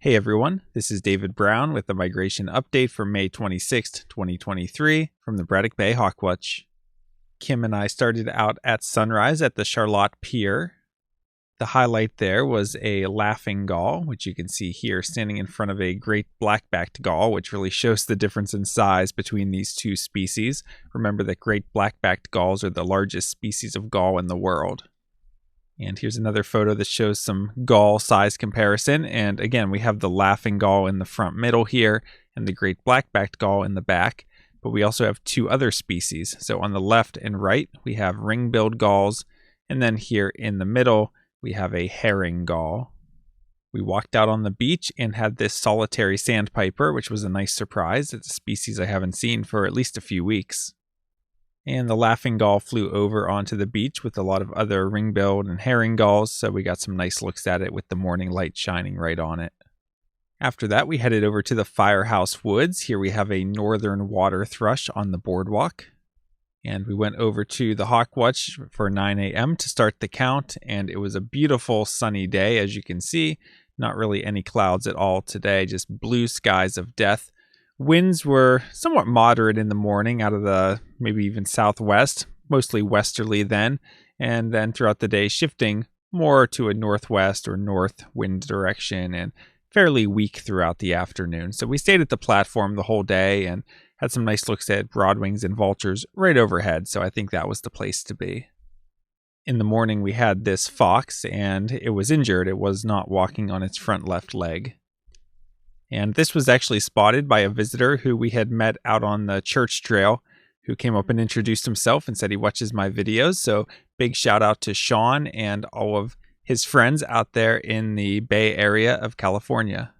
Hey everyone, this is David Brown with the migration update for May 26th, 2023 from the Braddock Bay Hawk Watch. Kim and I started out at sunrise at the Charlotte Pier. The highlight there was a laughing gull, which you can see here standing in front of a great black-backed gull, which really shows the difference in size between these two species. Remember that great black-backed gulls are the largest species of gull in the world. And here's another photo that shows some gull size comparison. And again, we have the laughing gull in the front middle here and the great black-backed gull in the back. But we also have two other species. So on the left and right, we have ring-billed gulls. And then here in the middle, we have a herring gull. We walked out on the beach and had this solitary sandpiper, which was a nice surprise. It's a species I haven't seen for at least a few weeks. And the laughing gull flew over onto the beach with a lot of other ring-billed and herring gulls, so we got some nice looks at it with the morning light shining right on it. After that, we headed over to the Firehouse Woods. Here we have a northern water thrush on the boardwalk. And we went over to the Hawk Watch for 9 a.m. to start the count, and it was a beautiful sunny day, as you can see. Not really any clouds at all today, just blue skies of death. Winds were somewhat moderate in the morning out of the maybe even southwest, mostly westerly then, and then throughout the day shifting more to a northwest or north wind direction and fairly weak throughout the afternoon. So we stayed at the platform the whole day and had some nice looks at broadwings and vultures right overhead, so I think that was the place to be. In the morning we had this fox and it was injured. It was not walking on its front left leg. And this was actually spotted by a visitor who we had met out on the church trail, who came up and introduced himself and said he watches my videos. So big shout out to Sean and all of his friends out there in the Bay Area of California.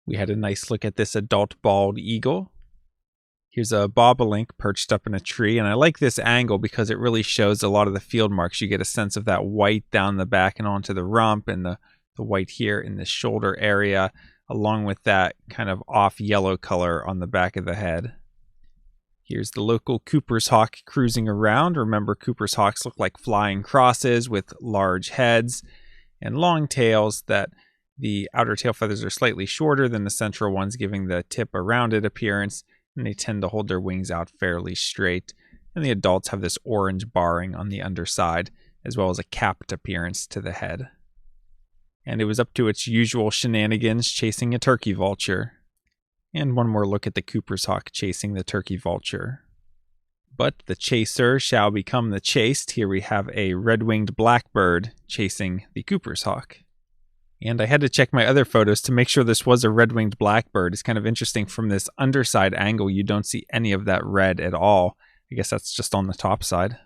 We had a nice look at this adult bald eagle. Here's a bobolink perched up in a tree, and I like this angle because it really shows a lot of the field marks. You get a sense of that white down the back and onto the rump, and the white here in the shoulder area, along with that kind of off yellow color on the back of the head. Here's the local Cooper's hawk cruising around. Remember, Cooper's hawks look like flying crosses with large heads and long tails that the outer tail feathers are slightly shorter than the central ones, giving the tip a rounded appearance, and they tend to hold their wings out fairly straight. And the adults have this orange barring on the underside, as well as a capped appearance to the head. And it was up to its usual shenanigans chasing a turkey vulture. And one more look at the Cooper's hawk chasing the turkey vulture. But the chaser shall become the chased. Here we have a red-winged blackbird chasing the Cooper's hawk. And I had to check my other photos to make sure this was a red-winged blackbird. It's kind of interesting from this underside angle, you don't see any of that red at all. I guess that's just on the top side.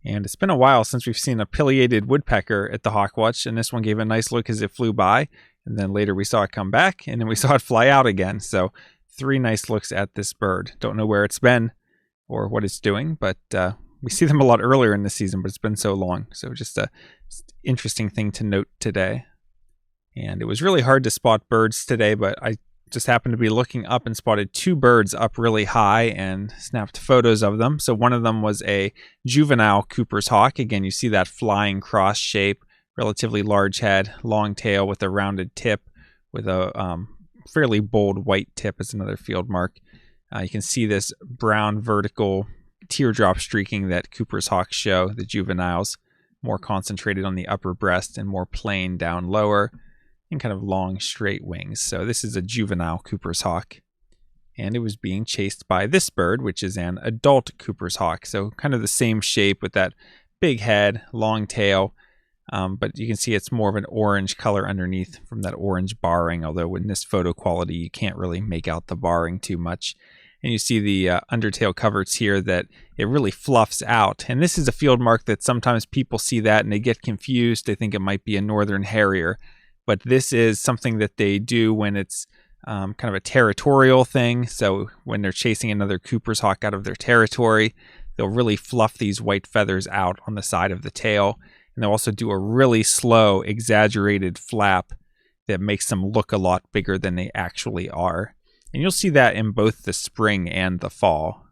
And it's been a while since we've seen a pileated woodpecker at the Hawk Watch, and this one gave a nice look as it flew by, and then later we saw it come back, and then we saw it fly out again. So 3 nice looks at this bird. Don't know where it's been or what it's doing, but we see them a lot earlier in the season, but it's been so long. So just a interesting thing to note today. And it was really hard to spot birds today, but I just happened to be looking up and spotted 2 birds up really high and snapped photos of them. So one of them was a juvenile Cooper's hawk. Again, you see that flying cross shape, relatively large head, long tail with a rounded tip with a fairly bold white tip as another field mark. You can see this brown vertical teardrop streaking that Cooper's hawks show, the juveniles, more concentrated on the upper breast and more plain down lower, and kind of long straight wings. So this is a juvenile Cooper's hawk, and it was being chased by this bird, which is an adult Cooper's hawk. So kind of the same shape with that big head, long tail, but you can see it's more of an orange color underneath from that orange barring, although in this photo quality you can't really make out the barring too much. And you see the undertail coverts here that it really fluffs out. And this is a field mark that sometimes people see that and they get confused. They think it might be a northern harrier. But this is something that they do when it's kind of a territorial thing. So when they're chasing another Cooper's hawk out of their territory, they'll really fluff these white feathers out on the side of the tail. And they'll also do a really slow, exaggerated flap that makes them look a lot bigger than they actually are. And you'll see that in both the spring and the fall.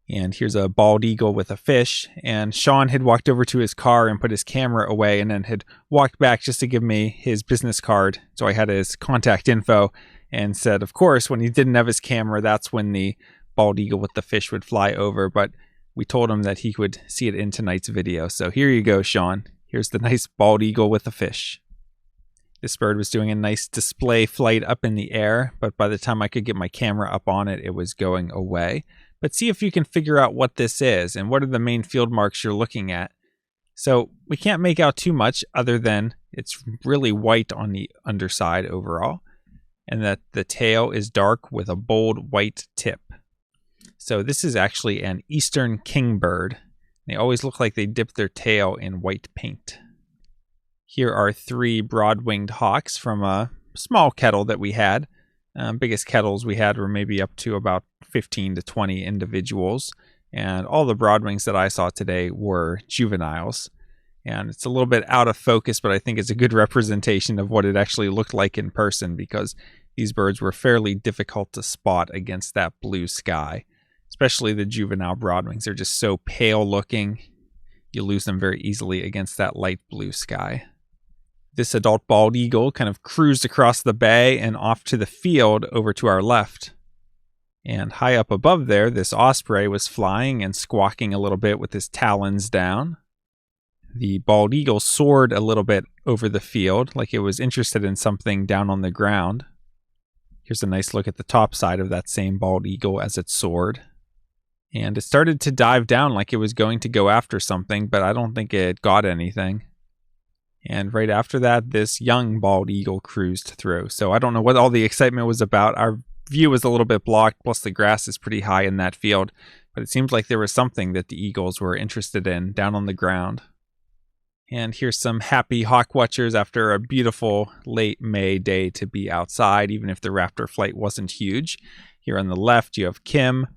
And here's a bald eagle with a fish. And Sean had walked over to his car and put his camera away and then had walked back just to give me his business card. So I had his contact info and said, of course, when he didn't have his camera, that's when the bald eagle with the fish would fly over. But we told him that he would see it in tonight's video. So here you go, Sean. Here's the nice bald eagle with a fish. This bird was doing a nice display flight up in the air, but by the time I could get my camera up on it, it was going away. But see if you can figure out what this is and what are the main field marks you're looking at. So we can't make out too much other than it's really white on the underside overall, and that the tail is dark with a bold white tip. So this is actually an eastern kingbird. They always look like they dip their tail in white paint. Here are 3 broad-winged hawks from a small kettle that we had. Biggest kettles we had were maybe up to about 15 to 20 individuals. And all the broadwings that I saw today were juveniles. And it's a little bit out of focus, but I think it's a good representation of what it actually looked like in person, because these birds were fairly difficult to spot against that blue sky. Especially the juvenile broadwings. They're just so pale looking. You lose them very easily against that light blue sky. This adult bald eagle kind of cruised across the bay and off to the field over to our left. And high up above there, this osprey was flying and squawking a little bit with his talons down. The bald eagle soared a little bit over the field, like it was interested in something down on the ground. Here's a nice look at the top side of that same bald eagle as it soared. And it started to dive down like it was going to go after something, but I don't think it got anything. And right after that, this young bald eagle cruised through. So I don't know what all the excitement was about. Our view was a little bit blocked, plus the grass is pretty high in that field. But it seems like there was something that the eagles were interested in down on the ground. And here's some happy hawk watchers after a beautiful late May day to be outside, even if the raptor flight wasn't huge. Here on the left, you have Kim.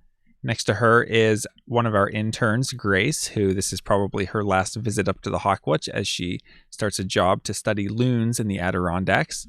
Next to her is one of our interns, Grace, who this is probably her last visit up to the Hawk Watch as she starts a job to study loons in the Adirondacks.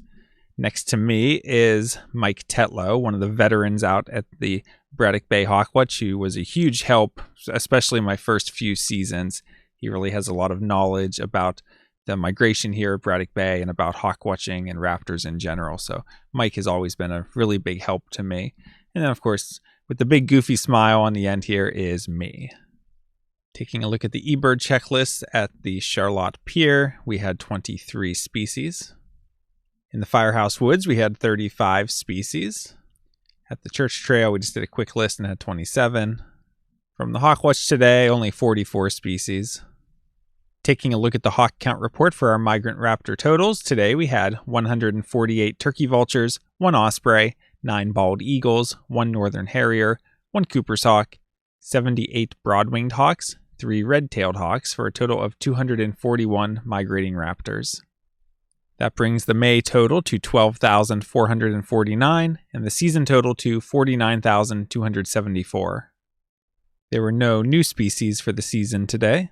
Next to me is Mike Tetlow, one of the veterans out at the Braddock Bay Hawk Watch, who was a huge help, especially my first few seasons. He really has a lot of knowledge about the migration here at Braddock Bay and about hawk watching and raptors in general. So Mike has always been a really big help to me. And then, of course, with the big goofy smile on the end here is me. Taking a look at the eBird checklist at the Charlotte Pier, we had 23 species. In the Firehouse Woods, we had 35 species. At the Church Trail, we just did a quick list and had 27. From the Hawk Watch today, only 44 species. Taking a look at the HawkCount report for our migrant raptor totals, today we had 148 turkey vultures, 1 osprey, 9 bald eagles, 1 northern harrier, 1 Cooper's hawk, 78 broad-winged hawks, 3 red-tailed hawks, for a total of 241 migrating raptors. That brings the May total to 12,449 and the season total to 49,274. There were no new species for the season today.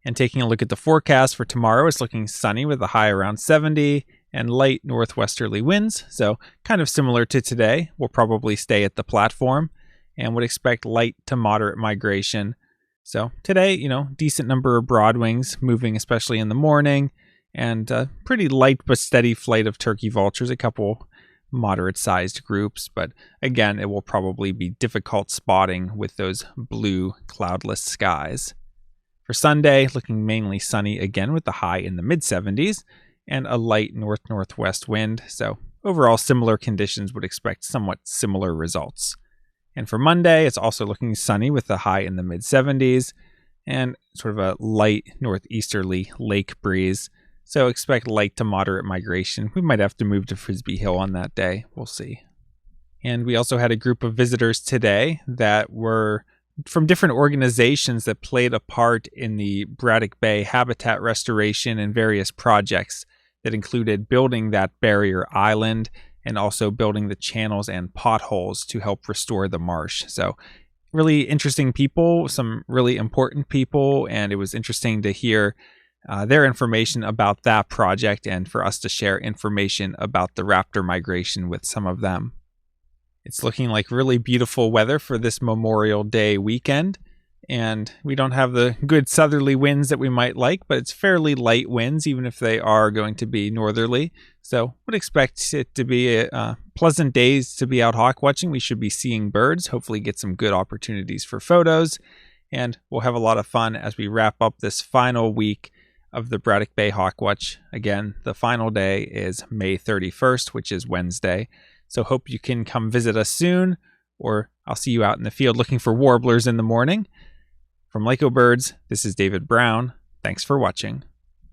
And taking a look at the forecast for tomorrow, it's looking sunny with a high around 70 and light northwesterly winds. So kind of similar to today. We'll probably stay at the platform and would expect light to moderate migration. So today, decent number of broadwings moving, especially in the morning, and a pretty light but steady flight of turkey vultures, a couple moderate-sized groups. But again, it will probably be difficult spotting with those blue cloudless skies. For Sunday, looking mainly sunny again with the high in the mid-70s and a light north-northwest wind. So overall similar conditions, would expect somewhat similar results. And for Monday, it's also looking sunny with the high in the mid-70s and sort of a light northeasterly lake breeze. So expect light to moderate migration. We might have to move to Frisbee Hill on that day. We'll see. And we also had a group of visitors today that were from different organizations that played a part in the Braddock Bay habitat restoration and various projects that included building that barrier island and also building the channels and potholes to help restore the marsh. So really interesting people, some really important people, and it was interesting to hear their information about that project and for us to share information about the raptor migration with some of them. It's looking like really beautiful weather for this Memorial Day weekend. And we don't have the good southerly winds that we might like, but it's fairly light winds, even if they are going to be northerly. So would expect it to be pleasant days to be out hawk watching. We should be seeing birds, hopefully get some good opportunities for photos. And we'll have a lot of fun as we wrap up this final week of the Braddock Bay Hawk Watch. Again, the final day is May 31st, which is Wednesday. So hope you can come visit us soon, or I'll see you out in the field looking for warblers in the morning. From Lyco Birds, this is David Brown. Thanks for watching.